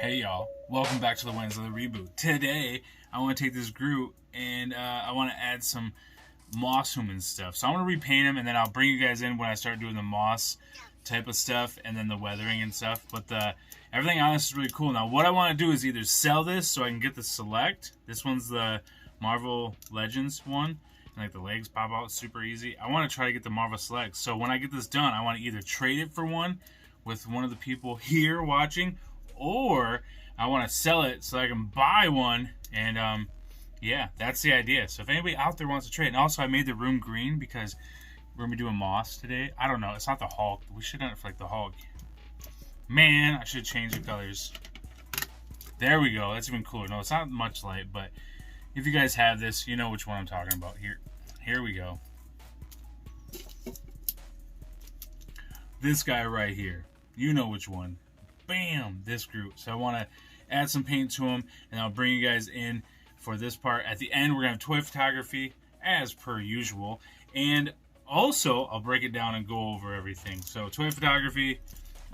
Hey y'all, welcome back to the Wednesday Reboot. Today, I want to take this Groot and I want to add some moss human stuff. So I'm going to repaint him and then I'll bring you guys in when I start doing the moss type of stuff and then the weathering and stuff. But everything on this is really cool. Now what I want to do is either sell this so I can get the select. This one's the Marvel Legends one. And like the legs pop out super easy. I want to try to get the Marvel Select. So when I get this done, I want to either trade it for one with one of the people here watching, or I want to sell it so I can buy one. And yeah, that's the idea. So if anybody out there wants to trade, and also I made the room green because we're gonna be doing moss today. I don't know, it's not the Hulk. We should have done it for like the Hulk. Man, I should change the colors. There we go. That's even cooler. No, it's not much light, but if you guys have this, you know which one I'm talking about. Here we go. This guy right here. You know which one. Bam! This Groot. So I want to add some paint to him, and I'll bring you guys in for this part. At the end, we're going to have toy photography, as per usual. And also, I'll break it down and go over everything. So, toy photography,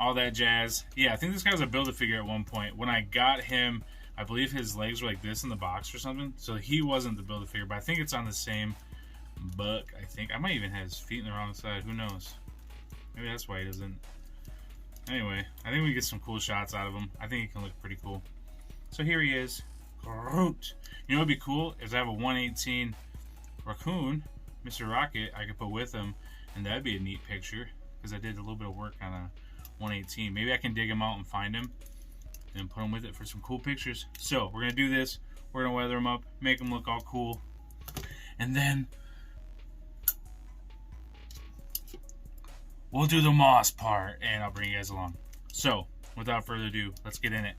all that jazz. Yeah, I think this guy was a Build-A-Figure at one point. When I got him, I believe his legs were like this in the box or something. So he wasn't the Build-A-Figure, but I think it's on the same book, I think. I might even have his feet in the wrong side. Who knows? Maybe that's why he doesn't. Anyway, I think we get some cool shots out of him. I think he can look pretty cool. So here he is. Groot. You know what would be cool? Is I have a 118 raccoon, Mr. Rocket, I could put with him, and that'd be a neat picture, because I did a little bit of work on a 118. Maybe I can dig him out and find him, and put him with it for some cool pictures. So, we're going to do this. We're going to weather him up, make him look all cool, and then we'll do the moss part, and I'll bring you guys along. So, without further ado, let's get in it.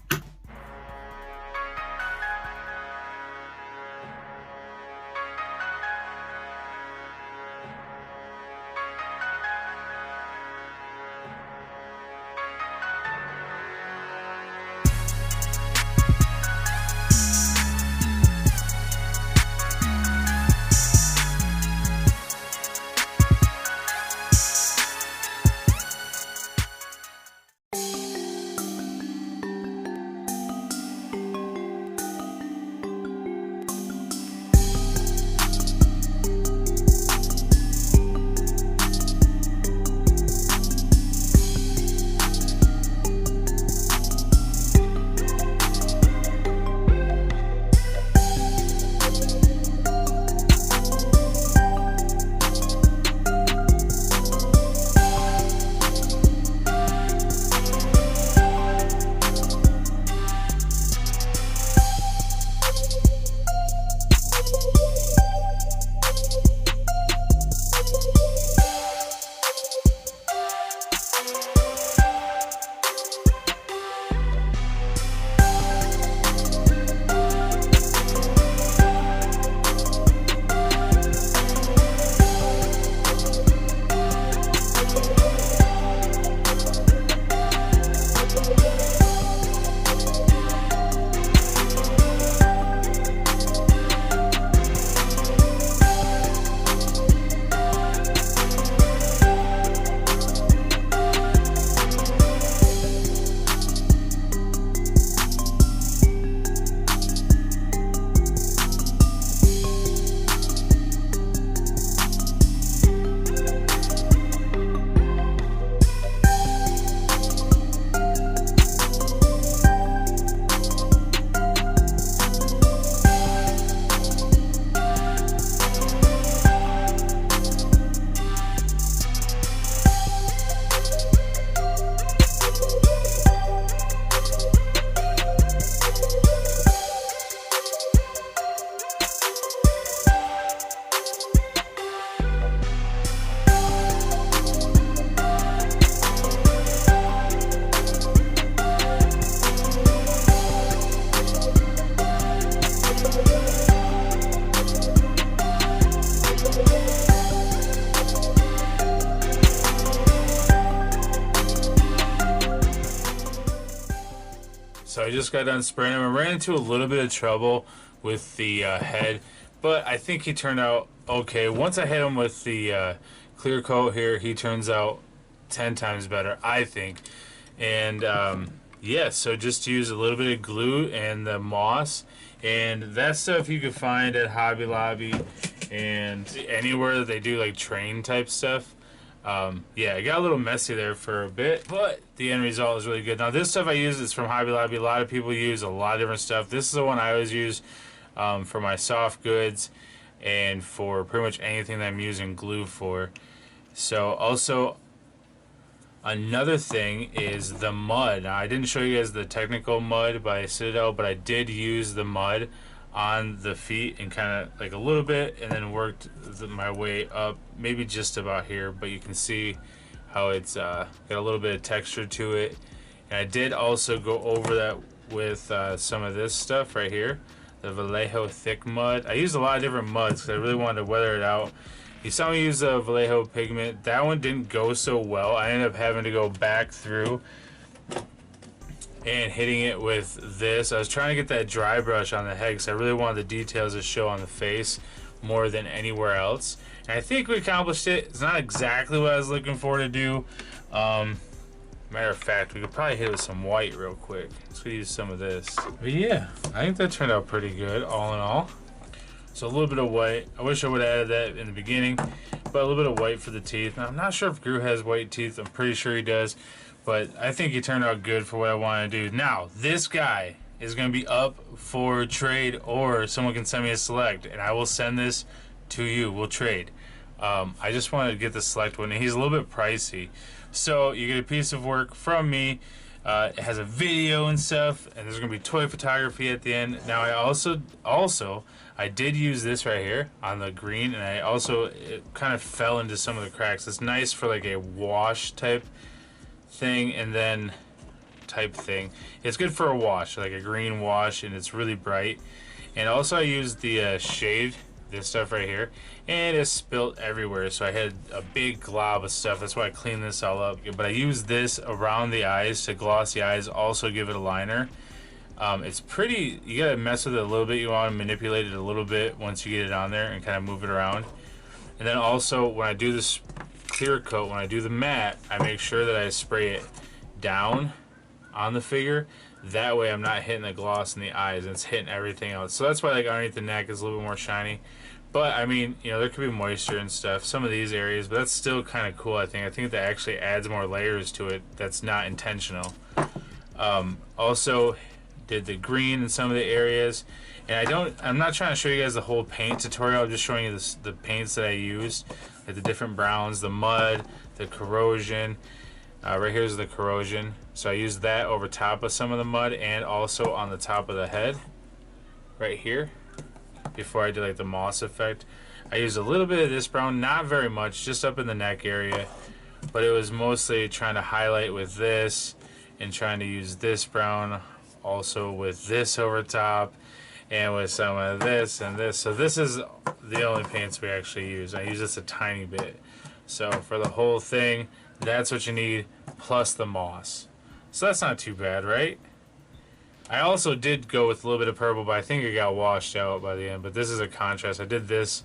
So I just got done spraying him. I ran into a little bit of trouble with the head, but I think he turned out okay. Once I hit him with the clear coat here, he turns out 10 times better, I think. And yeah, so just use a little bit of glue and the moss, and that stuff you can find at Hobby Lobby and anywhere that they do like train type stuff. Yeah, it got a little messy there for a bit, but the end result is really good. Now this stuff I use is from Hobby Lobby. A lot of people use a lot of different stuff. This is the one I always use for my soft goods and for pretty much anything that I'm using glue for. So also another thing is the mud. Now, I didn't show you guys the technical mud by Citadel, but I did use the mud on the feet and kind of like a little bit, and then worked my way up, maybe just about here, but you can see how it's got a little bit of texture to it. And I did also go over that with some of this stuff right here, the Vallejo thick mud. I used a lot of different muds because I really wanted to weather it out. You saw me use the Vallejo pigment. That one didn't go so well. I ended up having to go back through and hitting it with this. I was trying to get that dry brush on the head because I really wanted the details to show on the face more than anywhere else. And I think we accomplished it. It's not exactly what I was looking for to do. Matter of fact, we could probably hit it with some white real quick. Let's use some of this. But yeah, I think that turned out pretty good all in all. So a little bit of white. I wish I would have added that in the beginning, but a little bit of white for the teeth. Now, I'm not sure if Groot has white teeth. I'm pretty sure he does, but I think he turned out good for what I want to do. Now, this guy is going to be up for trade, or someone can send me a select, and I will send this to you. We'll trade. I just wanted to get the select one, and he's a little bit pricey. So you get a piece of work from me. It has a video and stuff, and there's going to be toy photography at the end. Now, I did use this right here on the green, and it kind of fell into some of the cracks. It's nice for like a wash type thing, and then type thing. It's good for a wash, like a green wash, and it's really bright. And also I used the shade, this stuff right here, and it spilt everywhere, so I had a big glob of stuff. That's why I cleaned this all up. But I used this around the eyes to gloss the eyes, also give it a liner. It's pretty, you gotta mess with it a little bit. You want to manipulate it a little bit once you get it on there and kind of move it around. And then also when I do this clear coat, when I do the matte, I make sure that I spray it down on the figure. That way I'm not hitting the gloss in the eyes, and it's hitting everything else. So that's why like underneath the neck is a little bit more shiny. But I mean, you know, there could be moisture and stuff, some of these areas, but that's still kind of cool. I think that actually adds more layers to it. That's not intentional. Also did the green in some of the areas, and I'm not trying to show you guys the whole paint tutorial. I'm just showing you the paints that I used, like the different browns, the mud, the corrosion. Right here's the corrosion, so I used that over top of some of the mud and also on the top of the head right here before I did like the moss effect. I used a little bit of this brown, not very much, just up in the neck area, but it was mostly trying to highlight with this and trying to use this brown also with this over top and with some of this and this. So this is the only paints we actually use. I use this a tiny bit. So for the whole thing, that's what you need, plus the moss. So that's not too bad, right? I also did go with a little bit of purple, but I think it got washed out by the end. But this is a contrast. I did this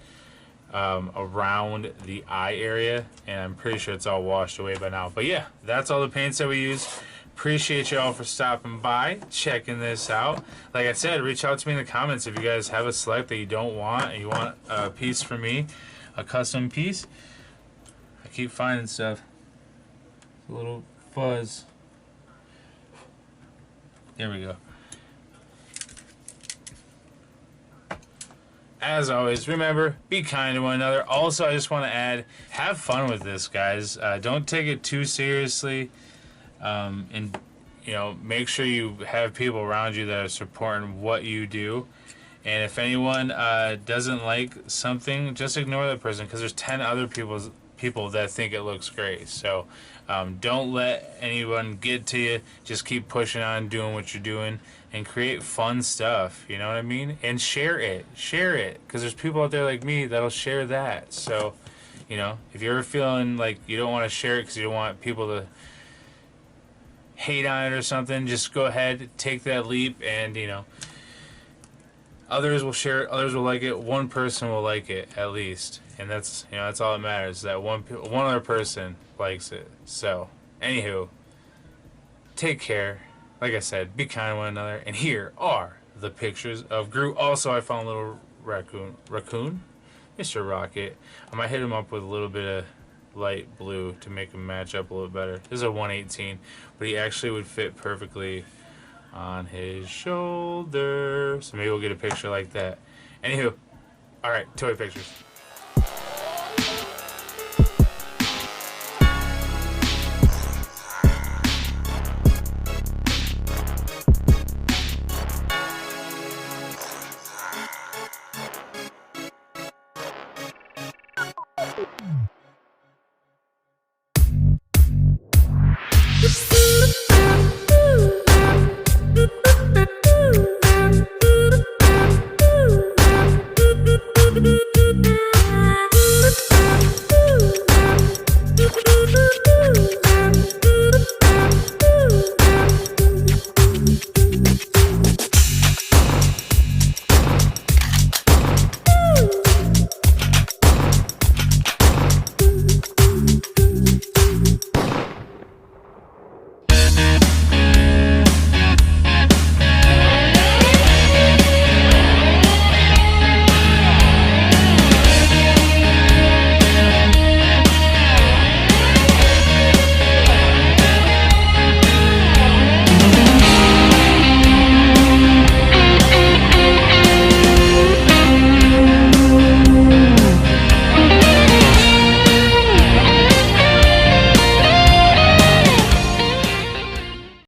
around the eye area, and I'm pretty sure it's all washed away by now. But yeah, that's all the paints that we use. Appreciate you all for stopping by, checking this out. Like I said, reach out to me in the comments if you guys have a select that you don't want and you want a piece from me, a custom piece. I keep finding stuff. A little fuzz. There we go. As always, remember, be kind to one another. Also, I just want to add, have fun with this, guys. Don't take it too seriously. And, you know, make sure you have people around you that are supporting what you do. And if anyone doesn't like something, just ignore that person, because there's 10 other people that think it looks great. So don't let anyone get to you. Just keep pushing on, doing what you're doing, and create fun stuff. You know what I mean? And share it, because there's people out there like me that'll share that. So, you know, if you're feeling like you don't want to share it because you don't want people to hate on it or something, just go ahead, take that leap, and, you know, others will share it, others will like it, one person will like it at least, and that's, you know, that's all that matters, that one other person likes it. So anywho, take care, like I said, be kind to one another. And here are the pictures of Groot. Also, I found a little raccoon, Mr. Rocket. I might hit him up with a little bit of light blue to make him match up a little better. This is a 118, but he actually would fit perfectly on his shoulder. So maybe we'll get a picture like that. Anywho, all right, toy pictures.